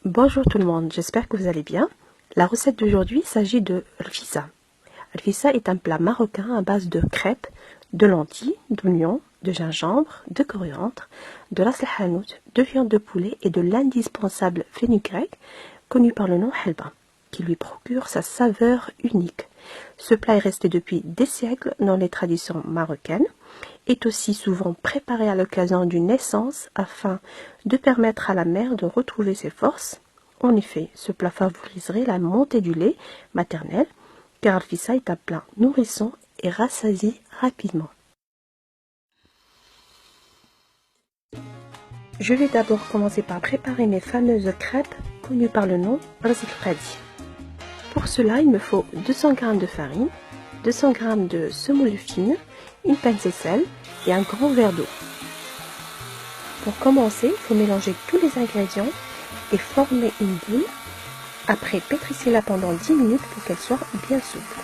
Bonjour tout le monde, j'espère que vous allez bien. La recette d'aujourd'hui s'agit de rfissa. Rfissa est un plat marocain à base de crêpes, de lentilles, d'oignons, de gingembre, de coriandre, de ras el hanout, de viande de poulet et de l'indispensable fenugrec, connu par le nom halba, qui lui procure sa saveur unique. Ce plat est resté depuis des siècles dans les traditions marocaines, est aussi souvent préparé à l'occasion d'une naissance afin de permettre à la mère de retrouver ses forces. En effet, ce plat favoriserait la montée du lait maternel, car rfissa est un plat nourrissant et rassasie rapidement. Je vais d'abord commencer par préparer mes fameuses crêpes connues par le nom ras el khadi. Pour cela, il me faut 200 g de farine, 200 g de semoule fine, une pincée sel et un grand verre d'eau. Pour commencer, il faut mélanger tous les ingrédients et former une boule. Après, pétrissez-la pendant 10 minutes pour qu'elle soit bien souple.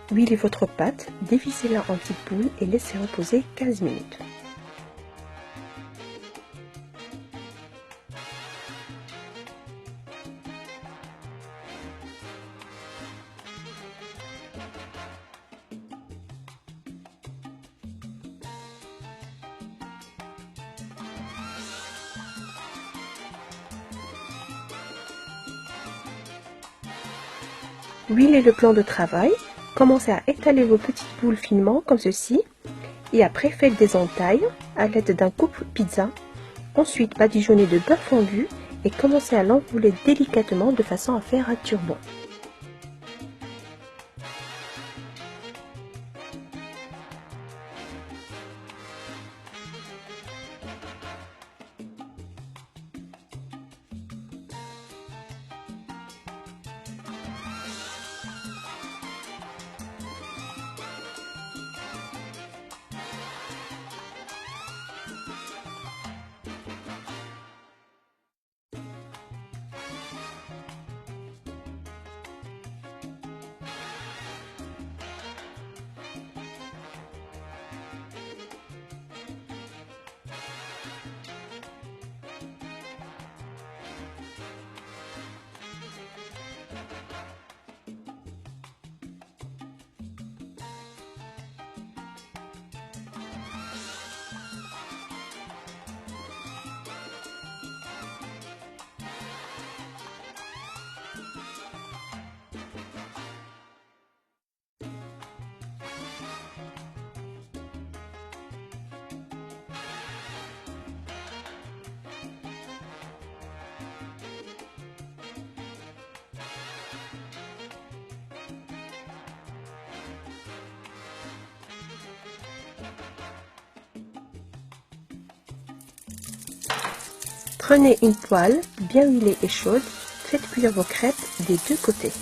Huilez votre pâte, dévissez-la en petites boules et laissez reposer 15 minutes. Huilez le plan de travail, commencez à étaler vos petites boules finement comme ceci et après faites des entailles à l'aide d'un coupe-pizza. Ensuite badigeonnez de beurre fondu et commencez à l'enrouler délicatement de façon à faire un turban. Prenez une poêle bien huilée et chaude, faites cuire vos crêpes des deux côtés.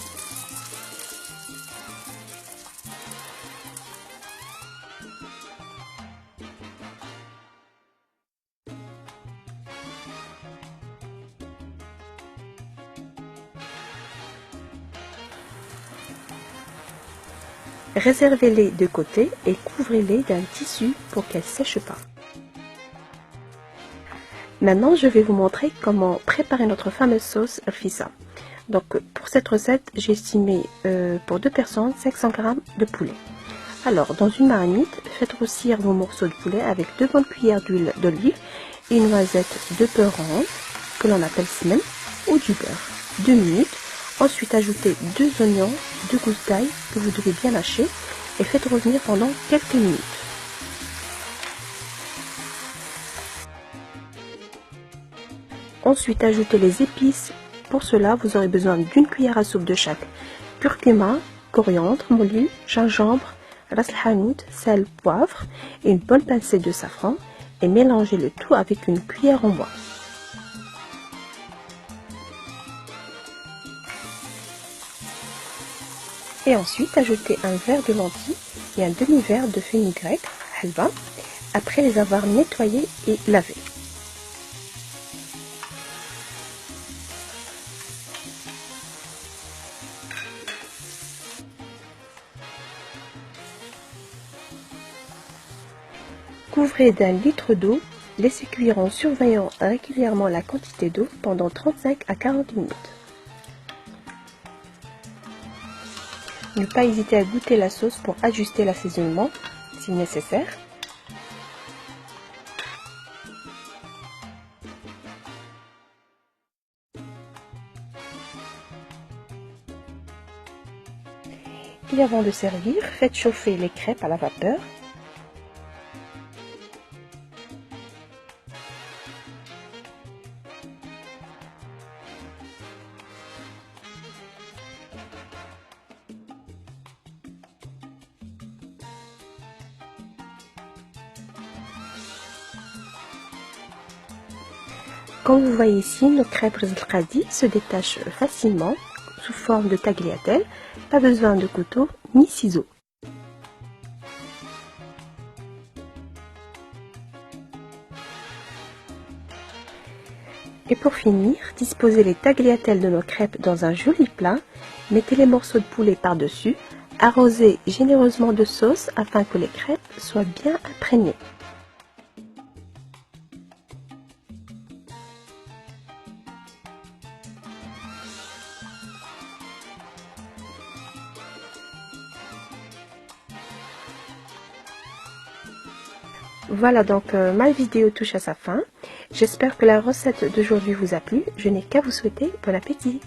Réservez-les de côté et couvrez-les d'un tissu pour qu'elles ne sèchent pas. Maintenant, je vais vous montrer comment préparer notre fameuse sauce rfissa. Donc, pour cette recette, j'ai estimé pour 2 personnes 500 g de poulet. Alors, dans une marmite, faites grossir vos morceaux de poulet avec 2 bonnes cuillères d'huile d'olive et une noisette de beurre rond, que l'on appelle smel, ou du beurre. 2 minutes. Ensuite, ajoutez 2 oignons de gousse d'ail que vous devez bien hacher et faites revenir pendant quelques minutes. Ensuite, ajoutez les épices. Pour cela, vous aurez besoin d'une cuillère à soupe de chaque curcuma, coriandre moulu, gingembre, ras el hanout, sel, poivre et une bonne pincée de safran et mélangez le tout avec une cuillère en bois. Et ensuite, ajoutez un verre de lentilles et un demi-verre de fenugrec, halva, après les avoir nettoyés et lavés. Couvrez d'un litre d'eau, laissez cuire en surveillant régulièrement la quantité d'eau pendant 35 à 40 minutes. Ne pas hésiter à goûter la sauce pour ajuster l'assaisonnement si nécessaire. Et avant de servir, faites chauffer les crêpes à la vapeur. Comme vous voyez ici, nos crêpes Rizl se détachent facilement sous forme de tagliatelle. Pas besoin de couteau ni ciseaux. Et pour finir, disposez les tagliatelles de nos crêpes dans un joli plat. Mettez les morceaux de poulet par-dessus. Arrosez généreusement de sauce afin que les crêpes soient bien imprégnées. Voilà donc ma vidéo touche à sa fin. J'espère que la recette d'aujourd'hui vous a plu. Je n'ai qu'à vous souhaiter bon appétit.